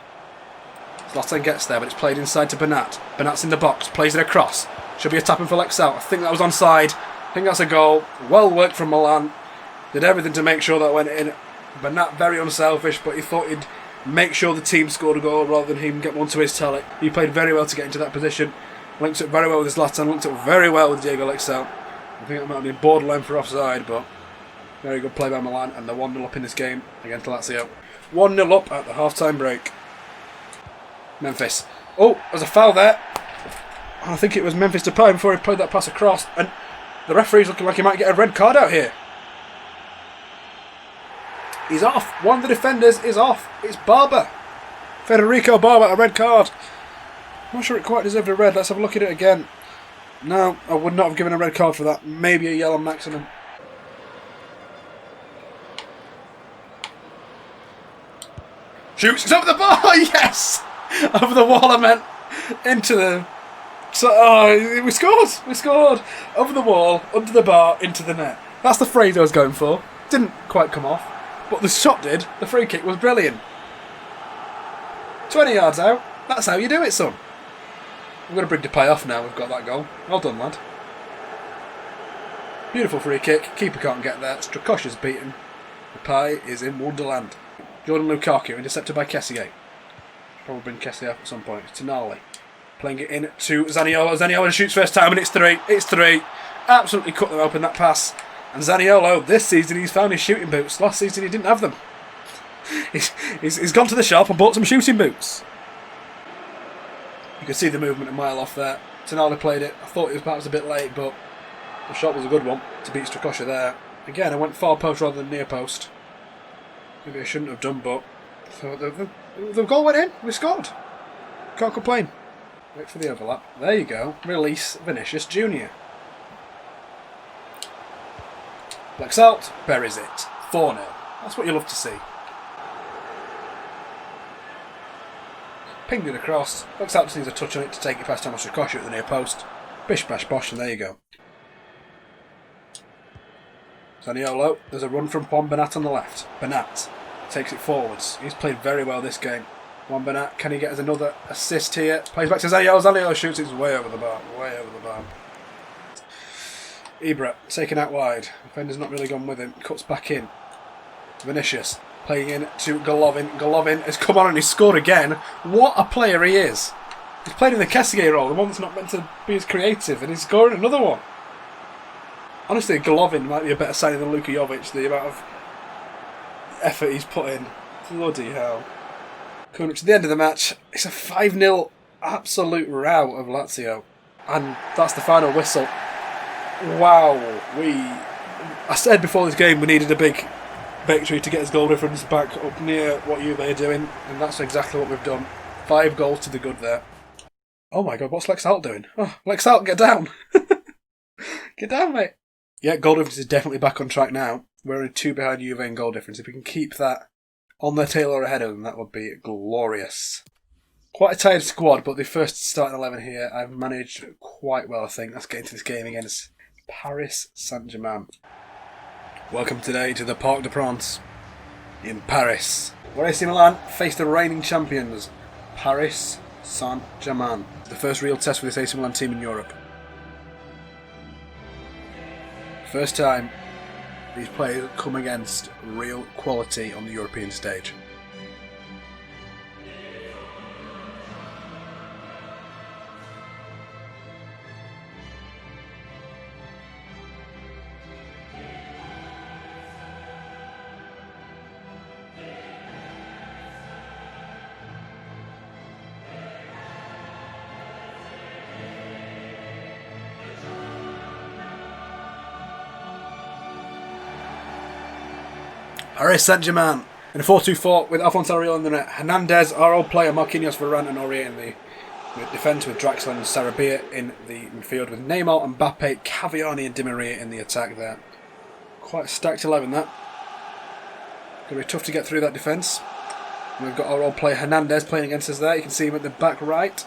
Zlatan gets there, but it's played inside to Bernat. Bernat's in the box, plays it across. Should be a tap in for Lexalt. I think that was onside. I think that's a goal. Well worked from Milan. Did everything to make sure that went in. Bernat very unselfish, but he thought he'd make sure the team scored a goal rather than him get one to his tally. He played very well to get into that position. Linked up very well with Zlatan. Linked up very well with Diego Lexalt. I think that might have been borderline for offside, but very good play by Milan, and they're 1-0 up in this game against Lazio. 1-0 up at the half-time break. Memphis. Oh, there's a foul there. I think it was Memphis Depay before he played that pass across, and the referee's looking like he might get a red card out here. He's off. One of the defenders is off. It's Barber. Federico Barber, a red card. I'm not sure it quite deserved a red. Let's have a look at it again. No, I would not have given a red card for that. Maybe a yellow maximum. Shoots. It's over the bar. Yes! Over the wall, I meant. Into the... So, we scored. We scored. Over the wall, under the bar, into the net. That's the phrase I was going for. Didn't quite come off. But the shot did. The free kick was brilliant. 20 yards out. That's how you do it, son. I'm going to bring Depay off now. We've got that goal. Well done, lad. Beautiful free kick. Keeper can't get there. Strakosha's beaten. Depay is in Wonderland. Jordan Lukaku intercepted by Kessié. Probably bring Kessié up at some point. Tonali playing it in to Zaniolo. Zaniolo shoots first time and it's 3. It's 3. Absolutely cut them open that pass. And Zaniolo, this season he's found his shooting boots. Last season he didn't have them. He's gone to the shop and bought some shooting boots. You can see the movement a mile off there. Tonali played it. I thought it was perhaps a bit late, but the shot was a good one to beat Strakosha there. Again, I went far post rather than near post. Maybe I shouldn't have done, but the goal went in. We scored. Can't complain. Wait for the overlap. There you go. Release Vinicius Jr. Lexalt buries it. 4-0. That's what you love to see. Pinged it across. Lexalt just needs a touch on it to take it past Thomas Strakosha at the near post. Bish bash bosh, and there you go. Zaniolo, there's a run from Juan Bernat on the left. Bernat takes it forwards. He's played very well this game. Juan Bernat, can he get us another assist here? Plays back to Zaniolo. Zaniolo shoots it way over the bar. Way over the bar. Ibra, taken out wide. Defender's not really gone with him. Cuts back in. Vinicius, playing in to Golovin. Golovin has come on and he's scored again. What a player he is. He's played in the Kessié role, the one that's not meant to be as creative, and he's scoring another one. Honestly, Golovin might be a better signing than Luka Jovic, the amount of effort he's put in. Bloody hell. Coming up to the end of the match, it's a 5-0 absolute rout of Lazio. And that's the final whistle. Wow. I said before this game we needed a big victory to get his goal difference back up near what Juve are doing, and that's exactly what we've done. 5 goals to the good there. Oh my god, what's Lexalt doing? Oh, Lexalt, get down! Get down, mate! Yeah, goal difference is definitely back on track now. We're only 2 behind Juve in goal difference. If we can keep that on their tail or ahead of them, that would be glorious. Quite a tired squad, but the first starting 11 here I've managed quite well, I think. Let's get into this game against Paris Saint-Germain. Welcome today to the Parc des Princes in Paris, where AC Milan face the reigning champions, Paris Saint-Germain. The first real test for this AC Milan team in Europe. First time these players come against real quality on the European stage. Paris Saint-Germain in a 4-2-4 with Alphonse Auriol in the net. Hernandez, our old player, Marquinhos, Varane and Aurier in the with defence with Draxler and Sarabia in the midfield, with Neymar, Mbappe, Cavani and Di Maria in the attack there. Quite a stacked 11 that. Going to be tough to get through that defence. We've got our old player Hernandez playing against us there. You can see him at the back right.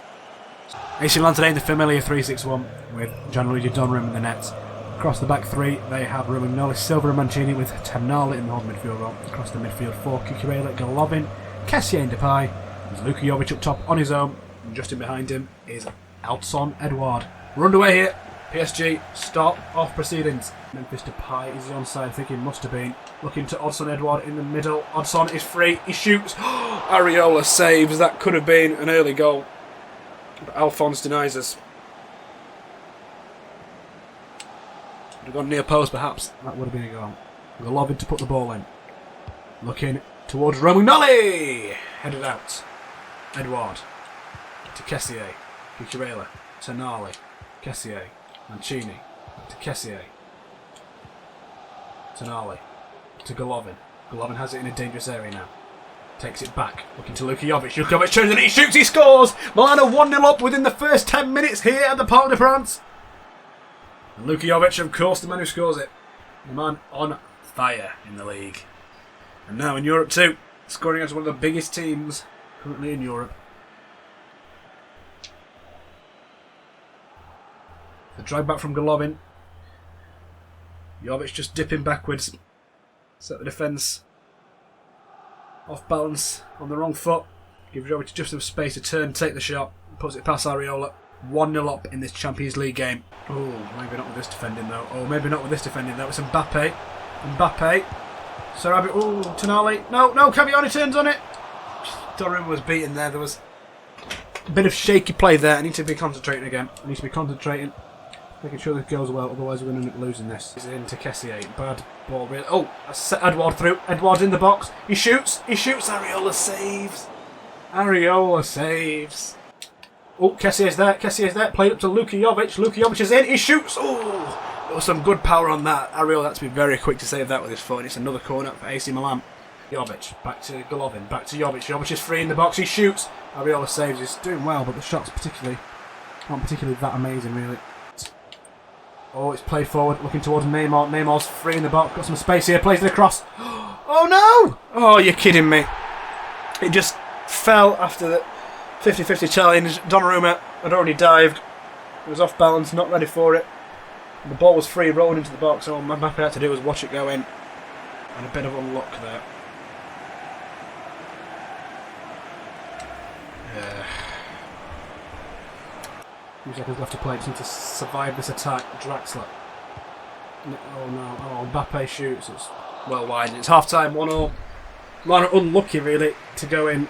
AC Milan today in the familiar 3-6-1 with Gianluigi Donnarumma in the nets. Across the back three, they have Romagnoli, Silva and Mancini with Tonali in the whole midfield role. Across the midfield four, Cucurella, Golovin, Kessié and Depay. There's Luka Jovic up top on his own. And just in behind him is Alton Edouard. We're underway here. PSG, stop off proceedings. Memphis Depay is the onside, I think he must have been. Looking to Odson Edouard in the middle. Odson is free, he shoots. Areola saves, that could have been an early goal. But Alphonse denies us. Would have gone near post perhaps. That would have been a goal. Golovin to put the ball in. Looking towards Romagnoli. Headed out. Edouard. To Kessié. Cucurella. Tonali. Kessié. Mancini. To Kessié. Tonali. To Golovin. Golovin has it in a dangerous area now. Takes it back. Looking to Luka Jovic. Luka Jovic turns and he shoots. He scores. Milan are 1-0 up within the first 10 minutes here at the Parc des Princes. And Luka Jovic, of course, the man who scores it. The man on fire in the league. And now in Europe too. Scoring against one of the biggest teams currently in Europe. The drag back from Golovin. Jovic just dipping backwards. Set the defence off balance on the wrong foot. Gives Jovic just enough space to turn, take the shot. Puts it past Areola. 1-0 up in this Champions League game. Oh, maybe not with this defending though. Oh, maybe not with this defending though. It's Mbappe. Mbappe. Sarabia. Oh, Tonali. No, Cavani turns on it. Donnarumma was beaten there. There was a bit of shaky play there. I need to be concentrating again. I need to be concentrating. Making sure this goes well, otherwise we're going to end up losing this. He's into Kessié. Bad ball, really. Oh, set Edouard through. Edouard's in the box. He shoots. Areola saves. Oh, Kessié's there. Played up to Luka Jovic. Luka Jovic is in. He shoots. Oh, there was some good power on that. Areola had to be very quick to save that with his foot. And it's another corner for AC Milan. Jovic, back to Golovin, back to Jovic. Jovic is free in the box. He shoots. Areola saves. He's doing well, but the shots aren't particularly that amazing, really. Oh, it's played forward, looking towards Neymar. Neymar's free in the box, got some space here, plays it across. Oh no! Oh, you're kidding me. It just fell after the 50-50 challenge. Donnarumma had already dived. He was off balance, not ready for it. The ball was free, rolling into the box. All Mbappe had to do was watch it go in. And a bit of unluck there. Few seconds left to play, just need to survive this attack. Draxler. Oh no, Mbappe shoots. It's well wide. It's half time, 1-0. Milan are unlucky, really, to go in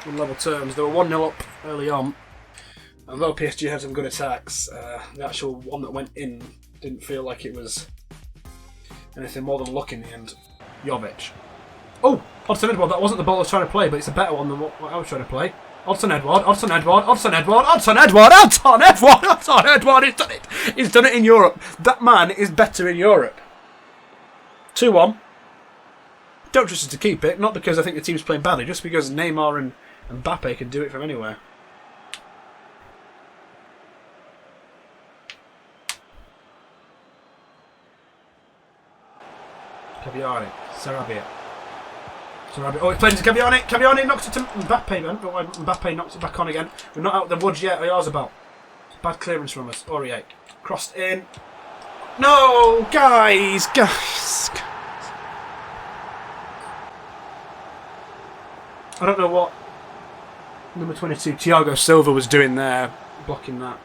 on level terms. They were 1-0 up early on. Although PSG had some good attacks, the actual one that went in didn't feel like it was anything more than luck in the end. Jovic. Oh, Odson Edouard, that wasn't the ball I was trying to play, but it's a better one than what I was trying to play. Odson Edouard. He's done it in Europe. That man is better in Europe. 2-1. Don't trust us to keep it, not because I think the team's playing badly, just because Neymar and Mbappe can do it from anywhere. Cavani. Sarabia. Oh, he's playing to Cavani. Cavani knocks it to Mbappe, man. Mbappe knocks it back on again. We're not out of the woods yet. Oyarzabal. Bad clearance from us. Aurier. Crossed in. No! Guys! I don't know what number 22, Thiago Silva, was doing there, blocking that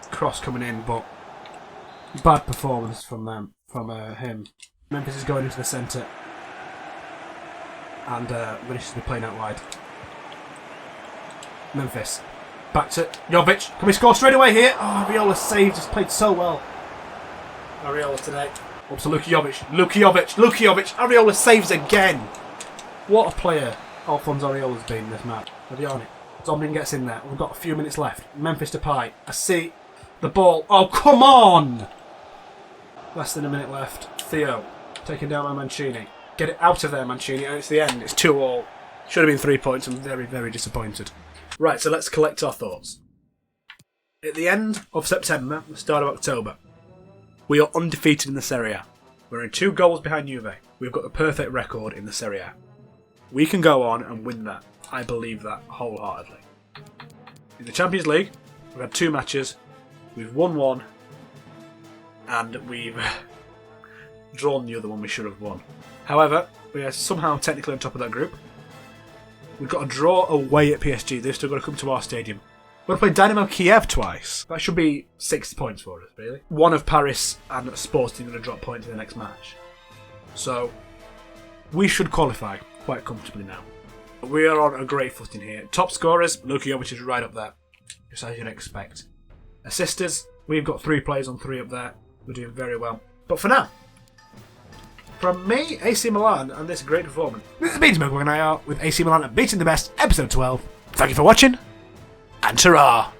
cross coming in, but bad performance from him. Memphis is going into the centre. And Vinicius will be playing out wide. Memphis. Back to Jovic. Can we score straight away here? Oh, Areola saved. Just played so well. Areola today. Up to Luka Jovic. Areola saves again. What a player Alphonse Areola's been in this match. Have you on it? Zomnin gets in there. We've got a few minutes left. Memphis Depay. I see the ball. Oh, come on! Less than a minute left. Theo. Taken down by Mancini. Get it out of there, Mancini, and it's the end. It's 2-2. Should have been 3 points. I'm very, very disappointed. Right, so let's collect our thoughts. At the end of September, the start of October, we are undefeated in the Serie A. We're in 2 goals behind Juve. We've got the perfect record in the Serie A. We can go on and win that. I believe that wholeheartedly. In the Champions League, we've had 2 matches. We've won 1. And we've drawn the other one we should have won. However, we are somehow technically on top of that group. We've got a draw away at PSG. They've still got to come to our stadium. We're going to play Dynamo Kiev twice. That should be 6 points for us, really. One of Paris and Sporting are going to drop points in the next match. So, we should qualify quite comfortably now. We are on a great footing here. Top scorers, Luka Jovic is right up there. Just as you'd expect. Assisters, we've got 3 players on 3 up there. We're doing very well. But for now, from me, AC Milan, and this great performance, this has been Smoke and I are with AC Milan and Beating the Best, episode 12. Thank you for watching, and ta-ra!